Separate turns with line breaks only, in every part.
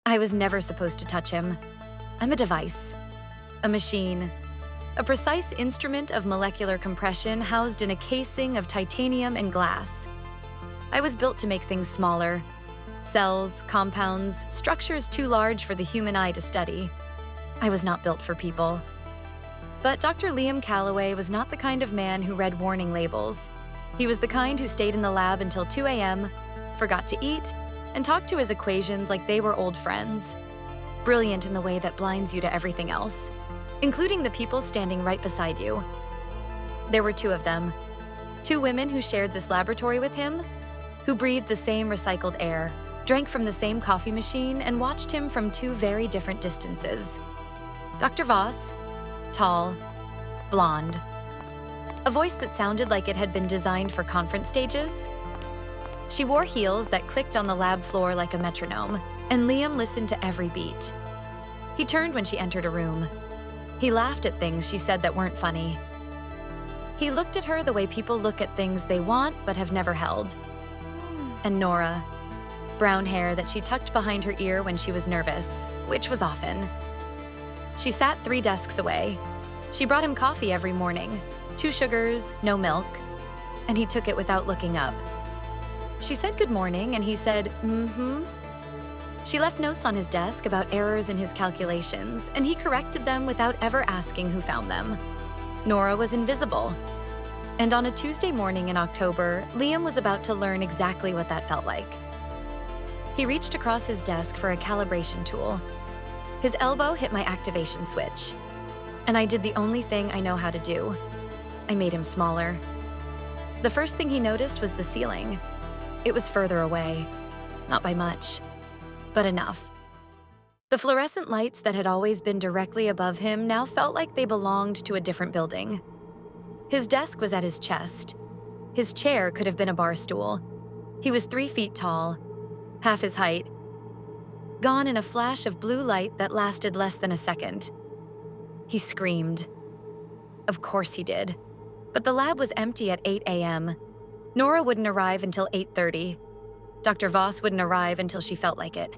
I was never supposed to touch him. I'm a device, a machine, a precise instrument of molecular compression housed in a casing of titanium and glass. I was built to make things smaller. Cells, compounds, structures too large for the human eye to study. I was not built for people. But Dr. Liam Calloway was not the kind of man who read warning labels. He was the kind who stayed in the lab until 2 a.m., forgot to eat, and talked to his equations like they were old friends. Brilliant in the way that blinds you to everything else, including the people standing right beside you. There were 2 of them, 2 women who shared this laboratory with him, who breathed the same recycled air, drank from the same coffee machine, and watched him from 2 very different distances. Dr. Voss, tall, blonde. A voice that sounded like it had been designed for conference stages. She wore heels that clicked on the lab floor like a metronome, and Liam listened to every beat. He turned when she entered a room. He laughed at things she said that weren't funny. He looked at her the way people look at things they want but have never held. And Nora, brown hair that she tucked behind her ear when she was nervous, which was often. She sat 3 desks away. She brought him coffee every morning, 2 sugars, no milk, and he took it without looking up. She said good morning, and he said, mm-hmm. She left notes on his desk about errors in his calculations, and he corrected them without ever asking who found them. Nora was invisible. And on a Tuesday morning in October, Liam was about to learn exactly what that felt like. He reached across his desk for a calibration tool. His elbow hit my activation switch, and I did the only thing I know how to do. I made him smaller. The first thing he noticed was the ceiling. It was further away, not by much, but enough. The fluorescent lights that had always been directly above him now felt like they belonged to a different building. His desk was at his chest. His chair could have been a bar stool. He was 3 feet tall, half his height, gone in a flash of blue light that lasted less than a second. He screamed. Of course he did. But the lab was empty at 8 a.m. Nora wouldn't arrive until 8:30. Dr. Voss wouldn't arrive until she felt like it.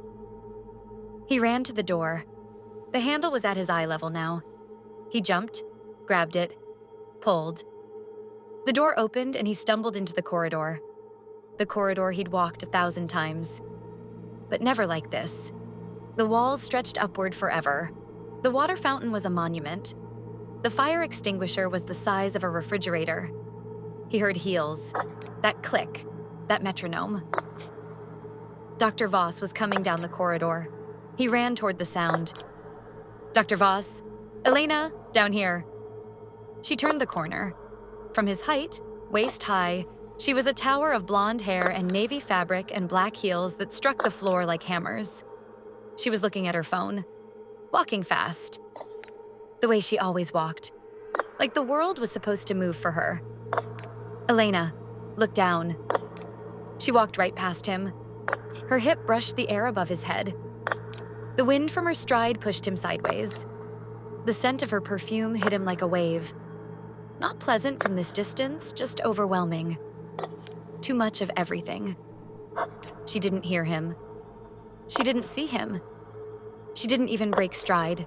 He ran to the door. The handle was at his eye level now. He jumped, grabbed it, pulled. The door opened and he stumbled into the corridor. The corridor he'd walked 1,000 times. But never like this. The walls stretched upward forever. The water fountain was a monument. The fire extinguisher was the size of a refrigerator. He heard heels, that click, that metronome. Dr. Voss was coming down the corridor. He ran toward the sound. Dr. Voss, Elena, down here. She turned the corner. From his height, waist high, she was a tower of blonde hair and navy fabric and black heels that struck the floor like hammers. She was looking at her phone, walking fast, the way she always walked, like the world was supposed to move for her. Elena, look down. She walked right past him. Her hip brushed the air above his head. The wind from her stride pushed him sideways. The scent of her perfume hit him like a wave. Not pleasant from this distance, just overwhelming. Too much of everything. She didn't hear him. She didn't see him. She didn't even break stride.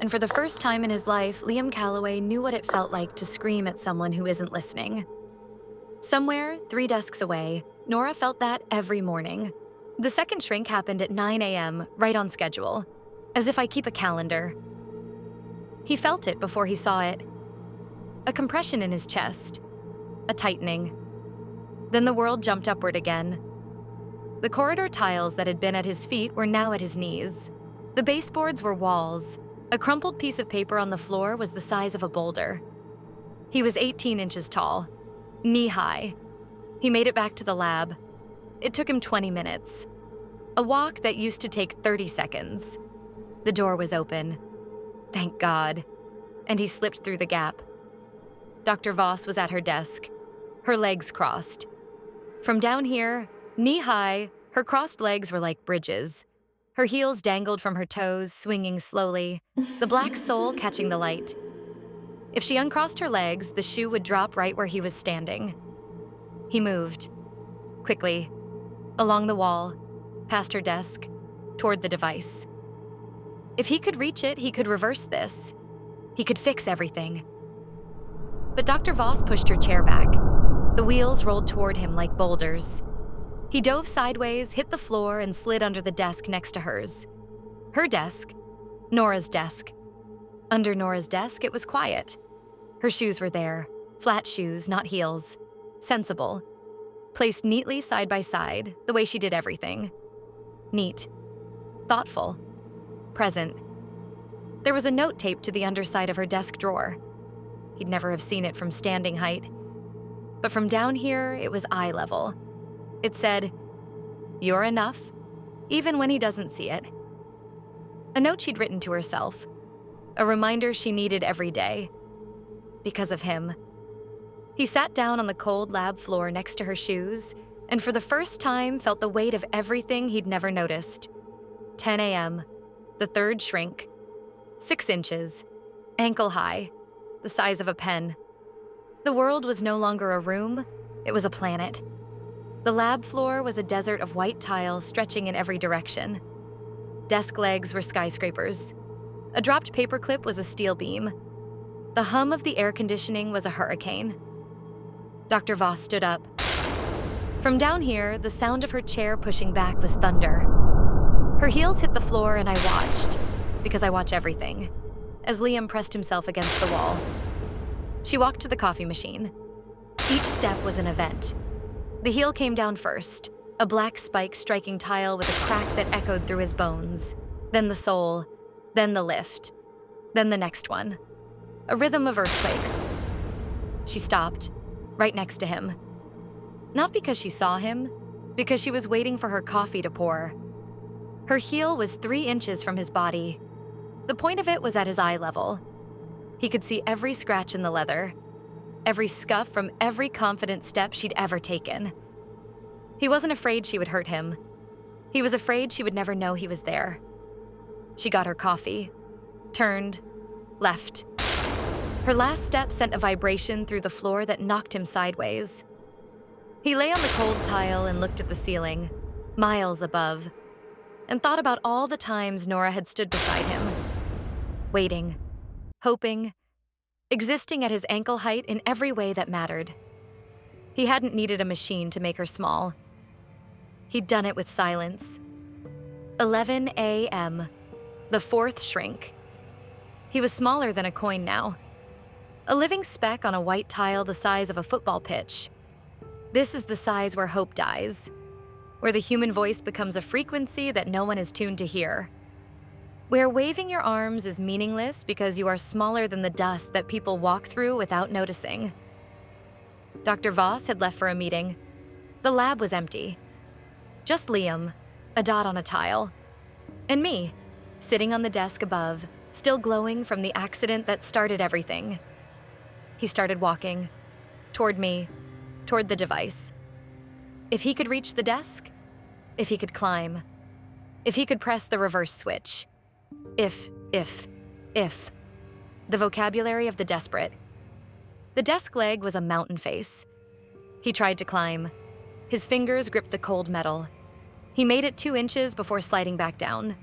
And for the first time in his life, Liam Calloway knew what it felt like to scream at someone who isn't listening. Somewhere, 3 desks away, Nora felt that every morning. The second shrink happened at 9 a.m., right on schedule, as if I keep a calendar. He felt it before he saw it. A compression in his chest, a tightening. Then the world jumped upward again. The corridor tiles that had been at his feet were now at his knees. The baseboards were walls. A crumpled piece of paper on the floor was the size of a boulder. He was 18 inches tall, knee-high. He made it back to the lab. It took him 20 minutes. A walk that used to take 30 seconds. The door was open. Thank God. And he slipped through the gap. Dr. Voss was at her desk, her legs crossed. From down here, knee-high, her crossed legs were like bridges. Her heels dangled from her toes, swinging slowly, the black sole catching the light. If she uncrossed her legs, the shoe would drop right where he was standing. He moved, quickly, along the wall, past her desk, toward the device. If he could reach it, he could reverse this. He could fix everything. But Dr. Voss pushed her chair back. The wheels rolled toward him like boulders. He dove sideways, hit the floor, and slid under the desk next to hers. Her desk, Nora's desk. Under Nora's desk, it was quiet. Her shoes were there, flat shoes, not heels. Sensible. Placed neatly side by side, the way she did everything. Neat. Thoughtful. Present. There was a note taped to the underside of her desk drawer. He'd never have seen it from standing height. But from down here, it was eye level. It said, "You're enough," even when he doesn't see it. A note she'd written to herself. A reminder she needed every day. Because of him. He sat down on the cold lab floor next to her shoes, and for the first time felt the weight of everything he'd never noticed. 10 a.m., the third shrink. 6 inches, ankle high, the size of a pen. The world was no longer a room, it was a planet. The lab floor was a desert of white tiles stretching in every direction. Desk legs were skyscrapers. A dropped paperclip was a steel beam. The hum of the air conditioning was a hurricane. Dr. Voss stood up. From down here, the sound of her chair pushing back was thunder. Her heels hit the floor and I watched, because I watch everything, as Liam pressed himself against the wall. She walked to the coffee machine. Each step was an event. The heel came down first, a black spike striking tile with a crack that echoed through his bones. Then the sole, then the lift, then the next one. A rhythm of earthquakes. She stopped, right next to him. Not because she saw him, because she was waiting for her coffee to pour. Her heel was 3 inches from his body. The point of it was at his eye level. He could see every scratch in the leather, every scuff from every confident step she'd ever taken. He wasn't afraid she would hurt him. He was afraid she would never know he was there. She got her coffee, turned, left. Her last step sent a vibration through the floor that knocked him sideways. He lay on the cold tile and looked at the ceiling, miles above, and thought about all the times Nora had stood beside him, waiting, hoping, existing at his ankle height in every way that mattered. He hadn't needed a machine to make her small. He'd done it with silence. 11 a.m., the 4th shrink. He was smaller than a coin now. A living speck on a white tile the size of a football pitch. This is the size where hope dies, where the human voice becomes a frequency that no one is tuned to hear. Where waving your arms is meaningless because you are smaller than the dust that people walk through without noticing. Dr. Voss had left for a meeting. The lab was empty. Just Liam, a dot on a tile. And me, sitting on the desk above, still glowing from the accident that started everything. He started walking, toward me, toward the device. If he could reach the desk, if he could climb, if he could press the reverse switch. If. The vocabulary of the desperate. The desk leg was a mountain face. He tried to climb. His fingers gripped the cold metal. He made it 2 inches before sliding back down.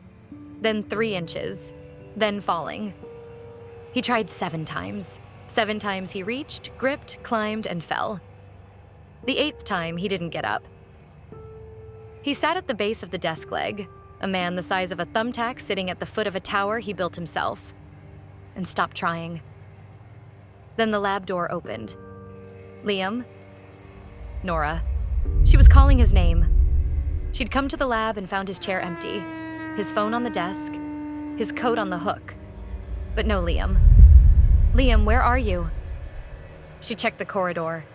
Then 3 inches. Then falling. He tried 7 times. 7 times he reached, gripped, climbed, and fell. The 8th time, he didn't get up. He sat at the base of the desk leg, a man the size of a thumbtack sitting at the foot of a tower he built himself, and stopped trying. Then the lab door opened. Liam? Nora. She was calling his name. She'd come to the lab and found his chair empty, his phone on the desk, his coat on the hook. But no Liam. Liam, where are you? She checked the corridor,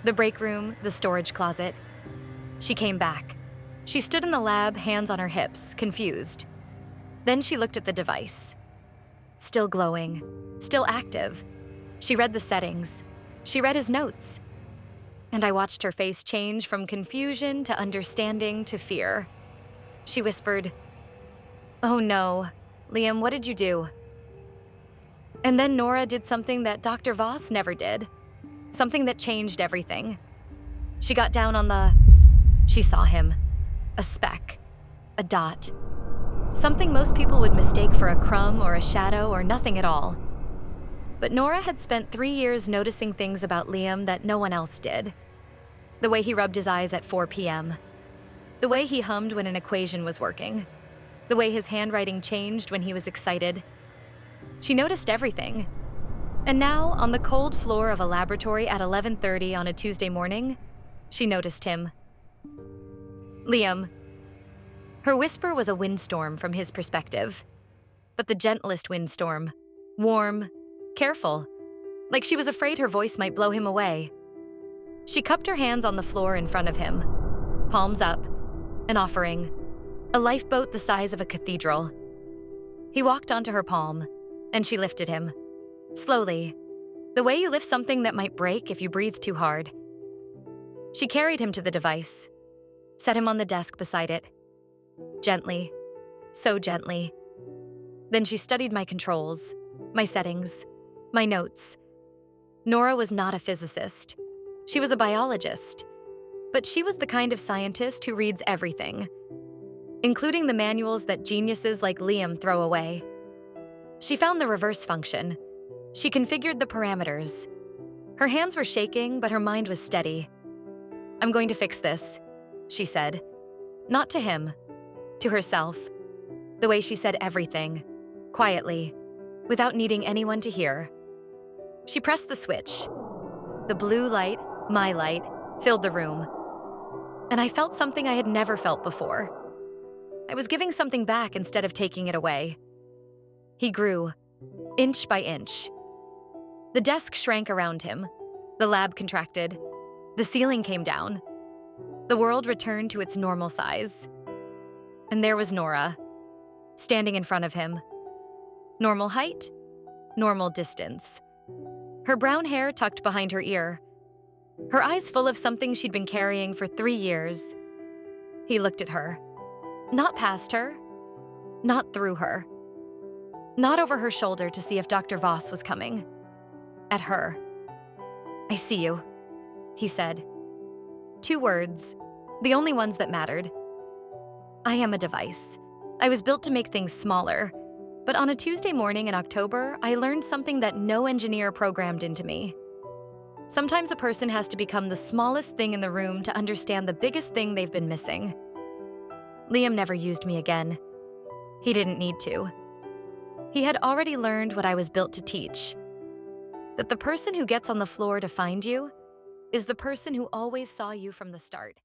the break room, the storage closet. She came back. She stood in the lab, hands on her hips, confused. Then she looked at the device. Still glowing, still active. She read the settings. She read his notes. And I watched her face change from confusion to understanding to fear. She whispered, "Oh no, Liam, what did you do?" And then Nora did something that Dr. Voss never did. Something that changed everything. She got down on the... She saw him. A speck. A dot. something most people would mistake for a crumb or a shadow or nothing at all. But Nora had spent 3 years noticing things about Liam that no one else did. The way he rubbed his eyes at 4 p.m., the way he hummed when an equation was working, the way his handwriting changed when he was excited. She noticed everything. And now, on the cold floor of a laboratory at 11:30 on a Tuesday morning, she noticed him. Liam. Her whisper was a windstorm from his perspective, but the gentlest windstorm. Warm, careful, like she was afraid her voice might blow him away. She cupped her hands on the floor in front of him, palms up, an offering, a lifeboat the size of a cathedral. He walked onto her palm, and she lifted him. Slowly, the way you lift something that might break if you breathe too hard. She carried him to the device, set him on the desk beside it. Gently, so gently. Then she studied my controls, my settings, my notes. Nora was not a physicist. She was a biologist. But she was the kind of scientist who reads everything, including the manuals that geniuses like Liam throw away. She found the reverse function. She configured the parameters. Her hands were shaking, but her mind was steady. "I'm going to fix this," she said. Not to him, to herself. The way she said everything, quietly, without needing anyone to hear. She pressed the switch. The blue light, my light, filled the room. And I felt something I had never felt before. I was giving something back instead of taking it away. He grew, inch by inch. The desk shrank around him. The lab contracted. The ceiling came down. The world returned to its normal size. And there was Nora, standing in front of him. Normal height, normal distance. Her brown hair tucked behind her ear. Her eyes full of something she'd been carrying for 3 years. He looked at her. Not past her. Not through her. Not over her shoulder to see if Dr. Voss was coming. At her. "I see you," he said. 2 words, the only ones that mattered. I am a device. I was built to make things smaller. But on a Tuesday morning in October, I learned something that no engineer programmed into me. Sometimes a person has to become the smallest thing in the room to understand the biggest thing they've been missing. Liam never used me again. He didn't need to. He had already learned what I was built to teach. That the person who gets on the floor to find you is the person who always saw you from the start.